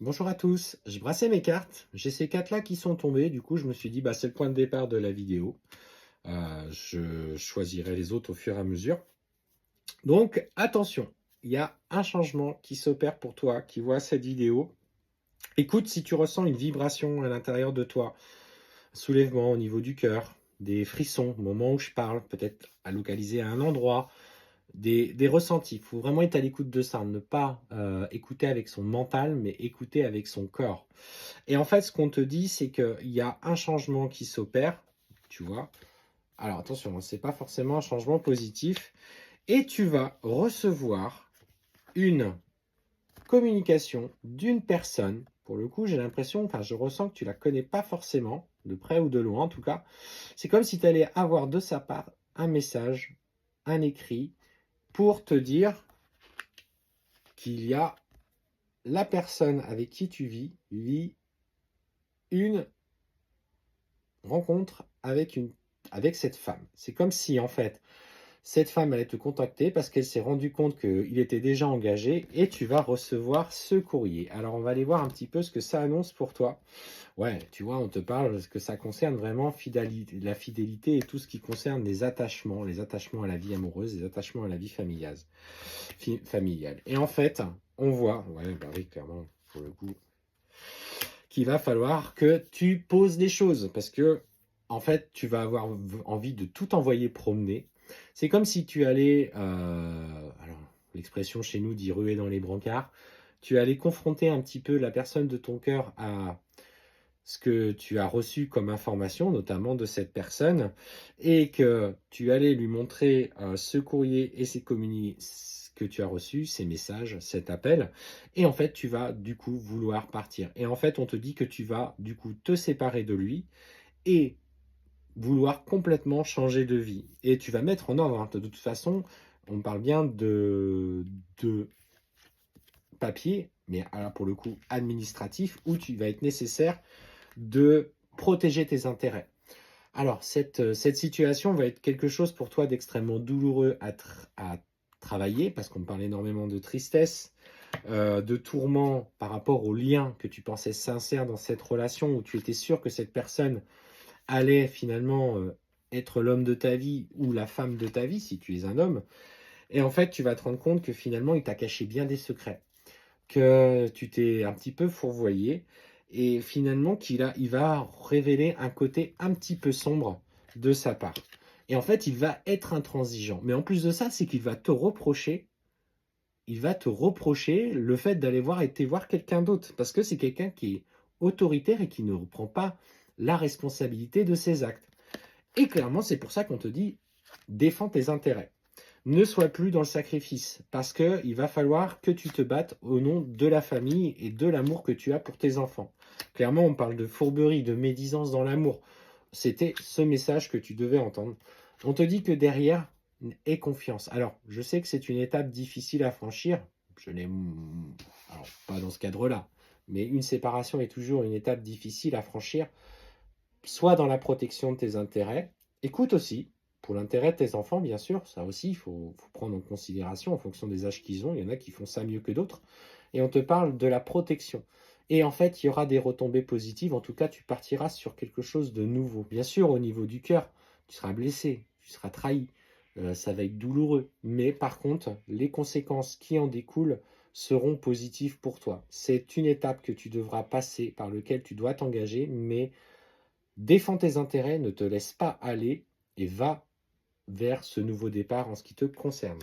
Bonjour à tous, je brassais mes cartes, j'ai ces cartes là qui sont tombées, du coup je me suis dit c'est le point de départ de la vidéo. Je choisirai les autres au fur et à mesure. Donc attention, il y a un changement qui s'opère pour toi qui voit cette vidéo. Écoute si tu ressens une vibration à l'intérieur de toi, un soulèvement au niveau du cœur, des frissons au moment où je parle, peut-être à localiser à un endroit, des ressentis. Il faut vraiment être à l'écoute de ça, ne pas écouter avec son mental, mais écouter avec son corps. Et en fait, ce qu'on te dit, c'est qu'il y a un changement qui s'opère, tu vois. Alors attention, hein, c'est pas forcément un changement positif. Et tu vas recevoir une communication d'une personne. Pour le coup, j'ai l'impression, enfin, je ressens que tu la connais pas forcément, de près ou de loin en tout cas. C'est comme si tu allais avoir de sa part un message, un écrit, pour te dire qu'il y a la personne avec qui tu vit une rencontre avec cette femme. C'est comme si, en fait, cette femme allait te contacter parce qu'elle s'est rendue compte qu'il était déjà engagé et tu vas recevoir ce courrier. Alors, on va aller voir un petit peu ce que ça annonce pour toi. Ouais, tu vois, on te parle parce que ça concerne vraiment la fidélité et tout ce qui concerne les attachements à la vie amoureuse, les attachements à la vie familiale. Et en fait, on voit, ouais, bah oui, clairement, pour le coup, qu'il va falloir que tu poses des choses parce que, en fait, tu vas avoir envie de tout envoyer promener. C'est comme si tu allais, alors l'expression chez nous dit ruer dans les brancards, tu allais confronter un petit peu la personne de ton cœur à ce que tu as reçu comme information, notamment de cette personne, et que tu allais lui montrer ce courrier et ces communiqués que tu as reçus, ces messages, cet appel, et en fait, tu vas du coup vouloir partir. Et en fait, on te dit que tu vas du coup te séparer de lui et vouloir complètement changer de vie. Et tu vas mettre en ordre, hein. De toute façon, on parle bien de papier, mais alors pour le coup administratif, où tu vas être nécessaire de protéger tes intérêts. Alors, cette situation va être quelque chose pour toi d'extrêmement douloureux à travailler, parce qu'on parle énormément de tristesse, de tourment par rapport au lien que tu pensais sincère dans cette relation, où tu étais sûr que cette personne allait finalement être l'homme de ta vie ou la femme de ta vie, si tu es un homme. Et en fait, tu vas te rendre compte que finalement, il t'a caché bien des secrets, que tu t'es un petit peu fourvoyé et finalement il va révéler un côté un petit peu sombre de sa part. Et en fait, il va être intransigeant. Mais en plus de ça, c'est qu'il va te reprocher, le fait d'aller voir et voir quelqu'un d'autre. Parce que c'est quelqu'un qui est autoritaire et qui ne reprend pas la responsabilité de ses actes. Et clairement, c'est pour ça qu'on te dit, défends tes intérêts. Ne sois plus dans le sacrifice, parce qu'il va falloir que tu te battes au nom de la famille et de l'amour que tu as pour tes enfants. Clairement, on parle de fourberie, de médisance dans l'amour. C'était ce message que tu devais entendre. On te dit que derrière, aie confiance. Alors, je sais que c'est une étape difficile à franchir. Je n'ai... Alors, pas dans ce cadre-là. Mais une séparation est toujours une étape difficile à franchir, soit dans la protection de tes intérêts. Écoute aussi, pour l'intérêt de tes enfants, bien sûr, ça aussi, il faut prendre en considération en fonction des âges qu'ils ont. Il y en a qui font ça mieux que d'autres. Et on te parle de la protection. Et en fait, il y aura des retombées positives. En tout cas, tu partiras sur quelque chose de nouveau. Bien sûr, au niveau du cœur, tu seras blessé, tu seras trahi. Ça va être douloureux. Mais par contre, les conséquences qui en découlent seront positives pour toi. C'est une étape que tu devras passer, par laquelle tu dois t'engager, mais défends tes intérêts, ne te laisse pas aller et va vers ce nouveau départ en ce qui te concerne.